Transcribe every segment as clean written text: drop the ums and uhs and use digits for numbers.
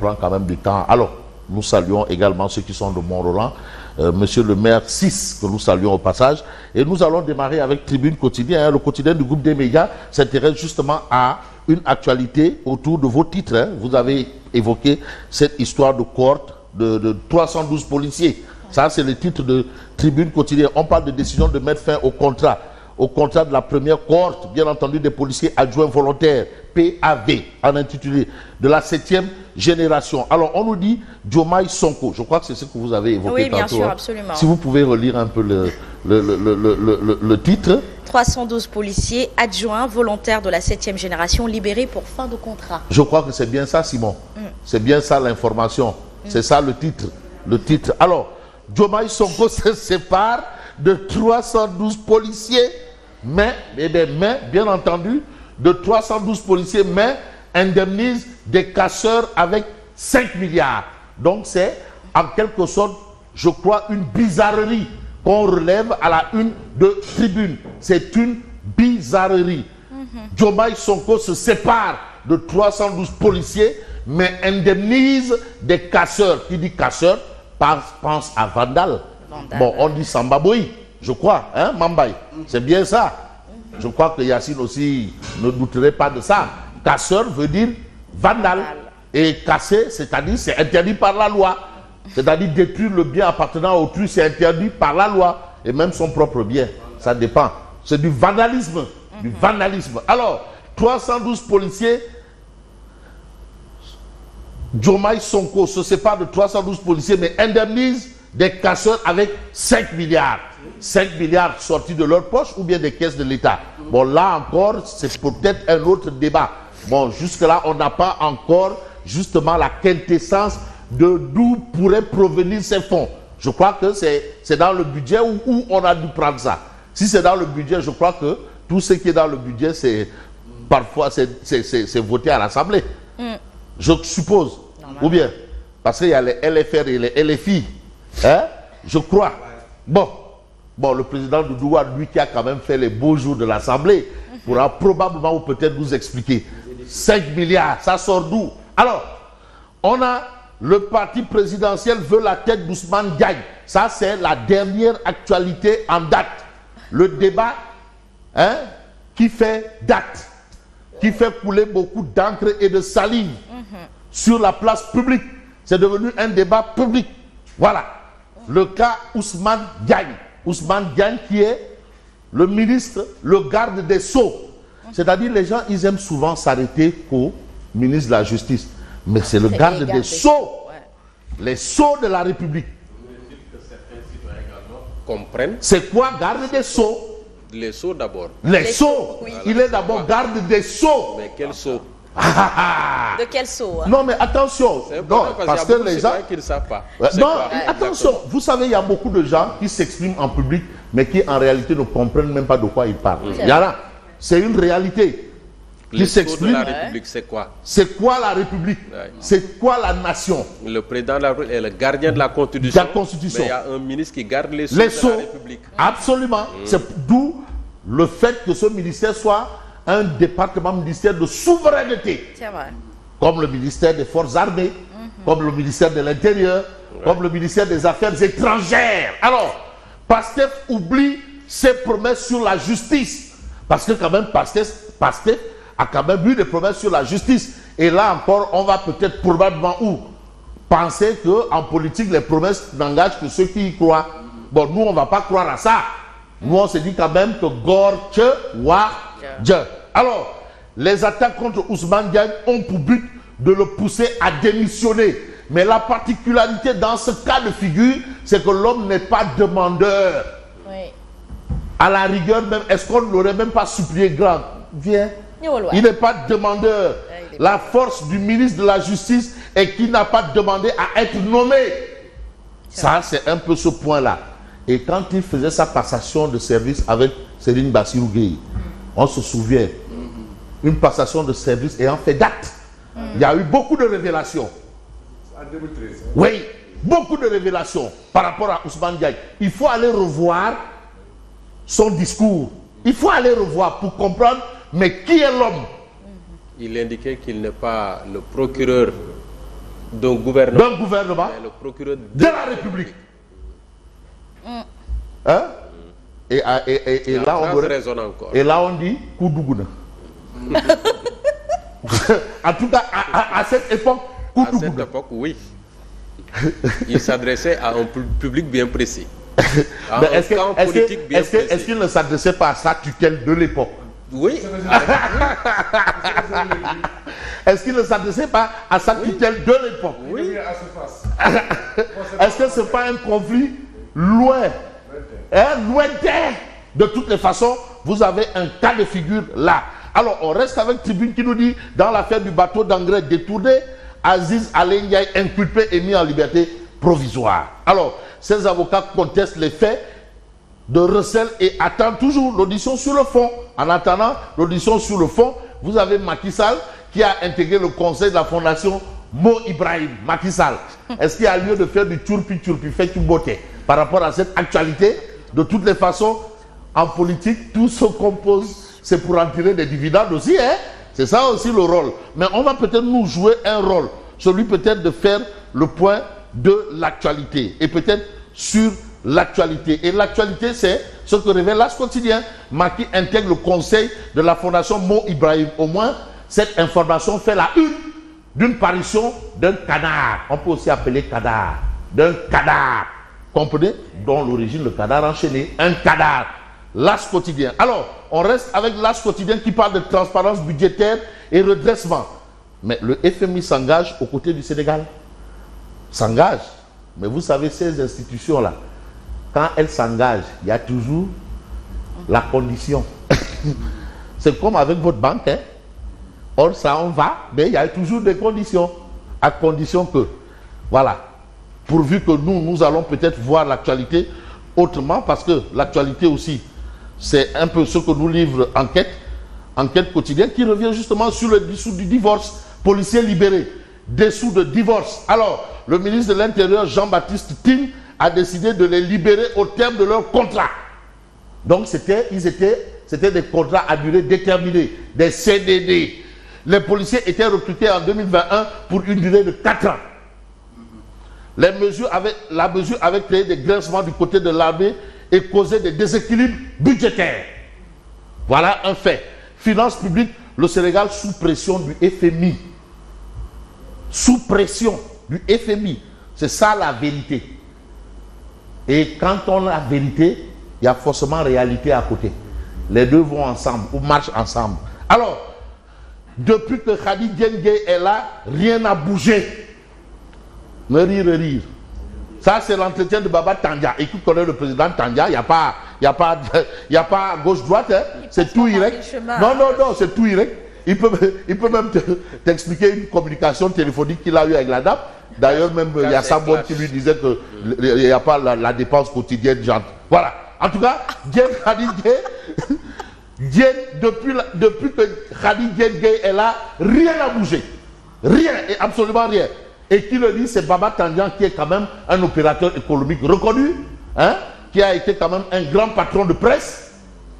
prend quand même du temps. Alors, nous saluons également ceux qui sont de Mont-Roland, monsieur le maire 6, que nous saluons au passage. Et nous allons démarrer avec Tribune Quotidien. Le quotidien du groupe des médias s'intéresse justement à une actualité autour de vos titres. Vous avez évoqué cette histoire de cohorte de 312 policiers. Ça, c'est le titre de Tribune Quotidien. On parle de décision de mettre fin au contrat de la première cohorte, bien entendu, des policiers adjoints volontaires, PAV, en intitulé, de la 7e génération. Alors, on nous dit Diomaye Sonko. Je crois que c'est ce que vous avez évoqué oui, bien tantôt. sûr, absolument. Si vous pouvez relire un peu le titre. 312 policiers adjoints volontaires de la 7e génération libérés pour fin de contrat. Je crois que c'est bien ça, Simon. C'est bien ça l'information. C'est ça le titre. Le titre. Alors, Diomaye Sonko se sépare de 312 policiers, mais, bien entendu, de 312 policiers, mais indemnise des casseurs avec 5 milliards. Donc c'est en quelque sorte, je crois, une bizarrerie qu'on relève à la une de Tribune. C'est une bizarrerie. Diomaye Sonko se sépare de 312 policiers, mais indemnise des casseurs. Qui dit casseur pense à Vandal. Bon, on dit Sambaboy, je crois, hein, Mambaye. C'est bien ça. Je crois que Yacine aussi ne douterait pas de ça. Casseur veut dire vandal. Et casser, c'est-à-dire c'est interdit par la loi. C'est-à-dire détruire le bien appartenant à autrui, c'est interdit par la loi. Et même son propre bien, ça dépend. C'est du vandalisme. Du vandalisme. Alors, 312 policiers, Diomaye Sonko se sépare de 312 policiers, mais indemnise des casseurs avec 5 milliards. 5 milliards sortis de leur poche ou bien des caisses de l'État. Bon, là encore, c'est peut-être un autre débat. Bon, jusque-là, on n'a pas encore justement la quintessence de d'où pourraient provenir ces fonds. Je crois que c'est dans le budget où on a dû prendre ça. Si c'est dans le budget, je crois que tout ce qui est dans le budget, c'est parfois c'est voté à l'Assemblée. Je suppose. Ou bien, parce qu'il y a les LFR et les LFI. Hein? Je crois. Bon, le président Doudouwa, lui qui a quand même fait les beaux jours de l'Assemblée, pourra probablement ou peut-être nous expliquer. 5 milliards, ça sort d'où? Alors, on a le parti présidentiel veut la tête d'Ousmane Diagne. Ça, c'est la dernière actualité en date. Le débat qui fait date, qui fait couler beaucoup d'encre et de salive sur la place publique. C'est devenu un débat public. Voilà. Le cas Ousmane Diagne. Ousmane Diagne qui est le ministre, le garde des Sceaux. C'est-à-dire les gens, ils aiment souvent s'arrêter au ministre de la Justice. Mais c'est le garde des Sceaux. Les Sceaux de la République. Comprennent. C'est quoi garde des Sceaux? Les Sceaux d'abord. Les Sceaux. Oui. Il est d'abord garde des Sceaux. Mais quel Sceaux? De quel Sceaux? Non, mais attention. Non, parce que les gens qui ne savent pas. Non, attention. Vous savez, il y a beaucoup de gens qui s'expriment en public, mais qui en réalité ne comprennent même pas de quoi ils parlent. Il y en a. C'est une réalité. Qui s'exprime. La République, c'est quoi? C'est quoi la République? C'est quoi la nation? Le président de la République est le gardien de la Constitution. De la Constitution. Mais il y a un ministre qui garde les sceaux de la République. Absolument. C'est d'où le fait que ce ministère soit un département ministère de souveraineté. C'est vrai. Comme le ministère des Forces armées, comme le ministère de l'Intérieur, comme le ministère des Affaires étrangères. Alors, Pastef oublie ses promesses sur la justice. Parce que quand même, Pastef a quand même eu des promesses sur la justice. Et là encore, on va peut-être probablement penser qu'en politique, les promesses n'engagent que ceux qui y croient. Bon, nous, on ne va pas croire à ça. Nous, on se dit quand même que Gorche wa Dieu. Alors, les attaques contre Ousmane Diagne ont pour but de le pousser à démissionner. Mais la particularité dans ce cas de figure, c'est que l'homme n'est pas demandeur. Oui. À la rigueur même, est-ce qu'on ne l'aurait même pas supplié grand? Viens. Il n'est pas demandeur. La force du ministre de la Justice est qu'il n'a pas demandé à être nommé. Ça, c'est un peu ce point-là. Et quand il faisait sa passation de service avec Céline Bassirou Gueye, on se souvient, une passation de service ayant fait date. Il y a eu beaucoup de révélations. En 2013. Oui, beaucoup de révélations par rapport à Ousmane Diagne. Il faut aller revoir son discours. Il faut aller revoir pour comprendre, mais qui est l'homme? Il indiquait qu'il n'est pas le procureur d'un gouvernement, mais le procureur de la République. Hein? Et là, on dit Koudouguna. En tout cas, à cette époque, à cette époque, oui. Il s'adressait à un public bien précis. Est-ce qu'il ne s'adressait pas à sa tutelle de l'époque? Oui. Est-ce qu'il ne s'adressait pas à sa tutelle de l'époque? Oui. Est-ce que ce n'est pas un conflit lointain? De toutes les façons, vous avez un cas de figure là. Alors, on reste avec Tribune qui nous dit, dans l'affaire du bateau d'engrais détourné, Aziz Alain Ndiaye inculpé et mis en liberté provisoire. Alors, ces avocats contestent les faits de recel et attendent toujours l'audition sur le fond. En attendant l'audition sur le fond, vous avez Macky Sall qui a intégré le conseil de la fondation Mo Ibrahim. Macky Sall, est-ce qu'il y a lieu de faire du turpi fait une beauté par rapport à cette actualité? De toutes les façons, en politique, tout se compose, c'est pour en tirer des dividendes aussi, hein? C'est ça aussi le rôle. Mais on va peut-être nous jouer un rôle, celui peut-être de faire le point de l'actualité et peut-être sur l'actualité. Et l'actualité, c'est ce que révèle l'As quotidien. Macky intègre le conseil de la fondation Mo Ibrahim. Au moins, cette information fait la une d'une parution d'un canard. On peut aussi appeler cadavre. D'un cadavre. Comprenez? Dont l'origine, le cadavre enchaîné. Un cadavre. L'As quotidien. Alors, on reste avec l'As quotidien qui parle de transparence budgétaire et redressement. Mais le FMI s'engage aux côtés du Sénégal. S'engage. Mais vous savez, ces institutions-là, quand elles s'engagent, il y a toujours la condition. C'est comme avec votre banque. Hein? Or, ça, on va, mais il y a toujours des conditions. À condition que, voilà, pourvu que nous allons peut-être voir l'actualité autrement, parce que l'actualité aussi, c'est un peu ce que nous livre Enquête quotidienne, qui revient justement sur le dessous du divorce, policiers libérés, dessous de divorce. Alors, le ministre de l'Intérieur, Jean-Baptiste Tine, a décidé de les libérer au terme de leur contrat. Donc, c'était des contrats à durée déterminée, des CDD. Les policiers étaient recrutés en 2021 pour une durée de 4 ans. La mesure avait créé des grincements du côté de l'armée et causé des déséquilibres budgétaires. Voilà un fait. Finances publiques, le Sénégal sous pression du FMI. Sous pression du FMI. C'est ça la vérité. Et quand on a la vérité, il y a forcément réalité à côté. Les deux vont ensemble ou marchent ensemble. Alors, depuis que Khady Diène Gaye est là, rien n'a bougé. Me rire. Ça, c'est l'entretien de Baba Tandia. Et qui connaît le président Tandia, il n'y a pas gauche-droite, hein? C'est tout direct. Non, c'est tout direct. Il peut même t'expliquer une communication téléphonique qu'il a eue avec la dame. D'ailleurs, même, il y a Sabon qui lui disait qu'il n'y a pas la dépense quotidienne. Genre. Voilà. En tout cas, Khady Diène, depuis que Khady Diène Gaye est là, rien n'a bougé. Rien, et absolument rien. Et qui le dit, c'est Baba Tandian qui est quand même un opérateur économique reconnu, hein, qui a été quand même un grand patron de presse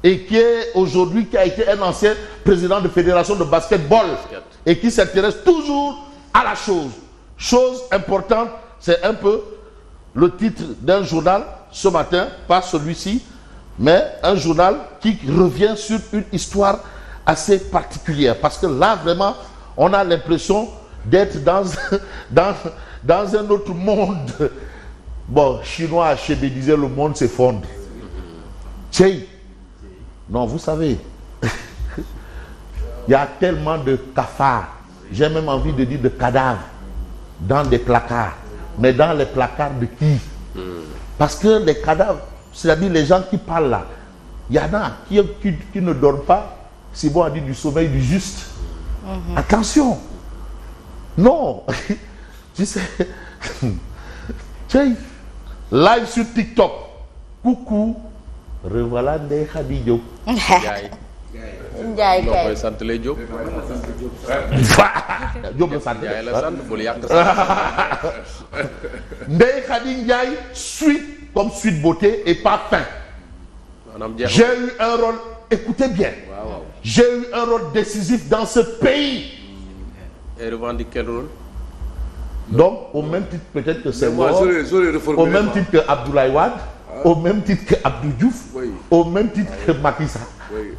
et qui est aujourd'hui, qui a été un ancien président de fédération de basketball et qui s'intéresse toujours à la chose. Chose importante, c'est un peu le titre d'un journal ce matin, pas celui-ci, mais un journal qui revient sur une histoire assez particulière. Parce que là, vraiment, on a l'impression d'être dans un autre monde. Bon, chinois Achebe disait le monde s'effondre. Tchèi. Non, vous savez, il y a tellement de cafards, j'ai même envie de dire de cadavres, dans des placards. Mais dans les placards de qui? Parce que les cadavres, c'est-à-dire les gens qui parlent là, il y en a qui ne dorment pas, c'est bon à dire du sommeil du juste. Attention. Non, tu sais, live sur TikTok. Coucou, revoilà Ndeye Khady Diop. Ndiaye noo koy sant lay Diop. Diop la sant. Ndiaye la sant bul yàq sant. Ndeye Khady Ndiaye, suite comme suite beauté et pas fin. J'ai eu un rôle, écoutez bien, j'ai eu un rôle décisif dans ce pays. Et revendique quel rôle? Donc, au même titre peut-être que Senghor, au même titre que Abdoulaye Wade, au même titre que Abdou Diouf, au même titre que Macky Sall.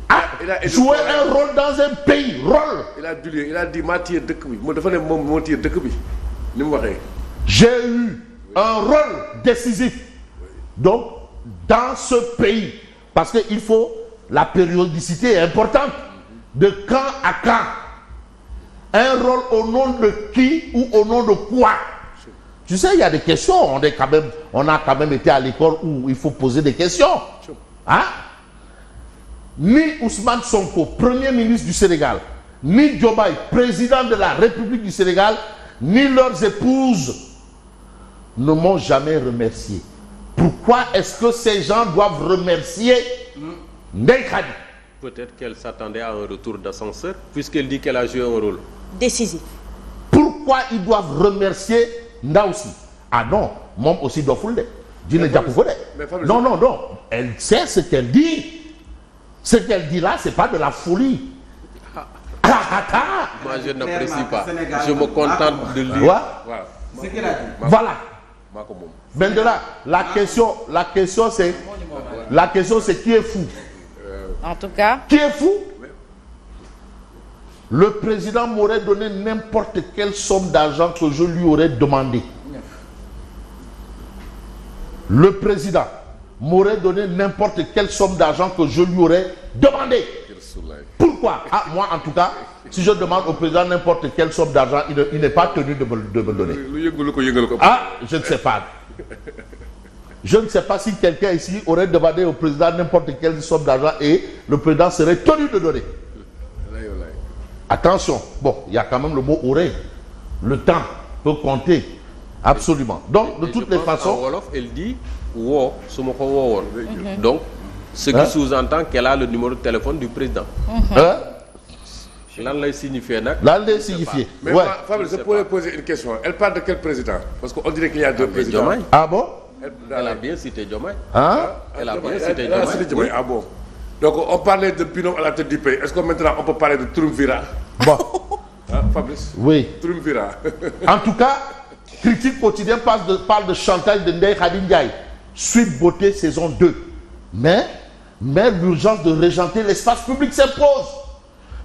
A joué un rôle dans un pays, rôle. Il a dit maa téye dëkk bi dafa ne moom moo téye dëkk bi ni mu waxee. J'ai eu un rôle décisif. Donc, dans ce pays, parce que il faut, la périodicité est importante. De quand à quand? Un rôle au nom de qui ou au nom de quoi? Tu sais, il y a des questions. On a quand même été à l'école où il faut poser des questions. Hein? Ni Ousmane Sonko, Premier ministre du Sénégal, ni Diomaye, président de la République du Sénégal, ni leurs épouses ne m'ont jamais remercié. Pourquoi est-ce que ces gens doivent remercier Ndeye Khady? Peut-être qu'elle s'attendait à un retour d'ascenseur, puisqu'elle dit qu'elle a joué un rôle décisif. Pourquoi ils doivent remercier Ndaoussi? Ah non, moi aussi doit fouler. Non, non, non. Elle sait ce qu'elle dit. Ce qu'elle dit là, c'est pas de la folie. Moi, je n'apprécie pas. Je me contente de lire. Voilà. Maintenant, la question c'est qui est fou? En tout cas. Qui est fou? Le président m'aurait donné n'importe quelle somme d'argent que je lui aurais demandé. Le président m'aurait donné n'importe quelle somme d'argent que je lui aurais demandé. Pourquoi? Ah, moi, en tout cas, si je demande au président n'importe quelle somme d'argent, il n'est pas tenu de me donner. Ah, je ne sais pas. Je ne sais pas si quelqu'un ici aurait demandé au président n'importe quelle somme d'argent et le président serait tenu de donner. Attention, bon, il y a quand même le mot aurait. Le temps peut compter. Absolument. Donc, de toutes les façons. En Wolof, elle dit wo, sumoko wo. Donc, ce qui sous-entend qu'elle a le numéro de téléphone du président. L'an l'a signifié, non? L'an l'a signifié. Mais ouais. Fabrice, je pourrais poser une question. Elle parle de quel président? Parce qu'on dirait qu'il y a deux présidents. Diomaye. Ah bon? Elle a bien cité Diomaye. Hein? Elle a bien cité Diomaye. Ah bon? Donc, on parlait de binôme à la tête du pays. Est-ce que maintenant on peut parler de Triumvirat? Bon. Hein, Fabrice? Oui. Triumvirat. En tout cas, Critique quotidien parle de chantage de Ndeye Khady Ndiaye. Suite Beauté saison 2. Mais l'urgence de régenter l'espace public s'impose.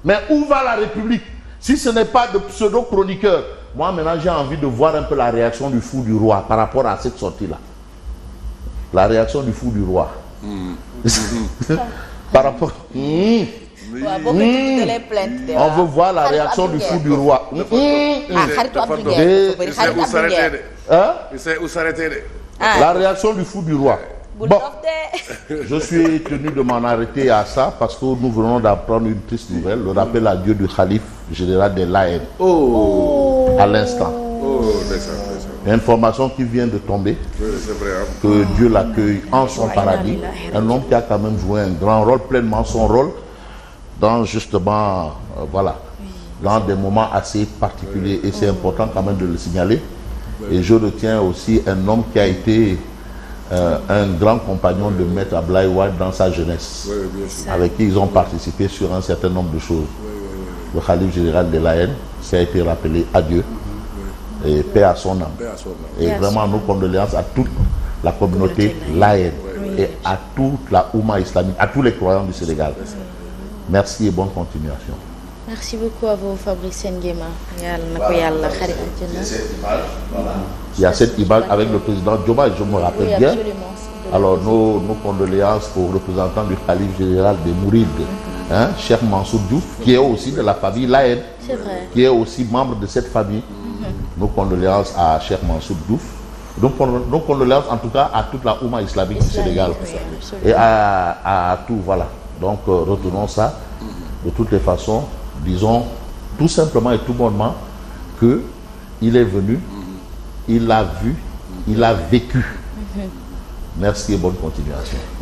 Mais où va la République? Si ce n'est pas de pseudo-chroniqueurs. Moi, maintenant, j'ai envie de voir un peu la réaction du fou du roi par rapport à cette sortie-là. La réaction du fou du roi. Par rapport... On veut voir la réaction du fou du roi. Il sait où s'arrêter. La réaction du fou du roi. Bon, je suis tenu de m'en arrêter à ça parce que nous venons d'apprendre une triste nouvelle, le rappel à Dieu du Khalife général des Layènes. À l'instant. Information qui vient de tomber. Que Dieu l'accueille en son paradis. Un homme qui a quand même joué un grand rôle, pleinement son rôle, dans justement, voilà, dans des moments assez particuliers. Et c'est important quand même de le signaler. Et je retiens aussi un homme qui a été un grand compagnon de Maître Abdoulaye Wade dans sa jeunesse, avec qui ils ont participé sur un certain nombre de choses. Le Khalife général de Layènes, qui a été rappelé à Dieu, et paix à son âme. Et vraiment nos condoléances à toute la communauté Layène et à toute la Oumma islamique, à tous les croyants du Sénégal. Merci et bonne continuation. Merci beaucoup à vous, Fabrice Nguema. Il y a cette image avec le président Diomaye, je me rappelle bien. Alors nos condoléances aux représentants du Khalife général des Mourides, Cheikh Mansour Diouf, qui est aussi de la famille Layène, qui est aussi membre de cette famille. Nos condoléances à Cheikh Mansour Diouf. Nos condoléances en tout cas à toute la Oumma islamique du Sénégal. Et à tout, voilà. Donc retenons ça. De toutes les façons, disons tout simplement et tout bonnement qu'il est venu, il l'a vu, il a vécu. Merci et bonne continuation. Merci.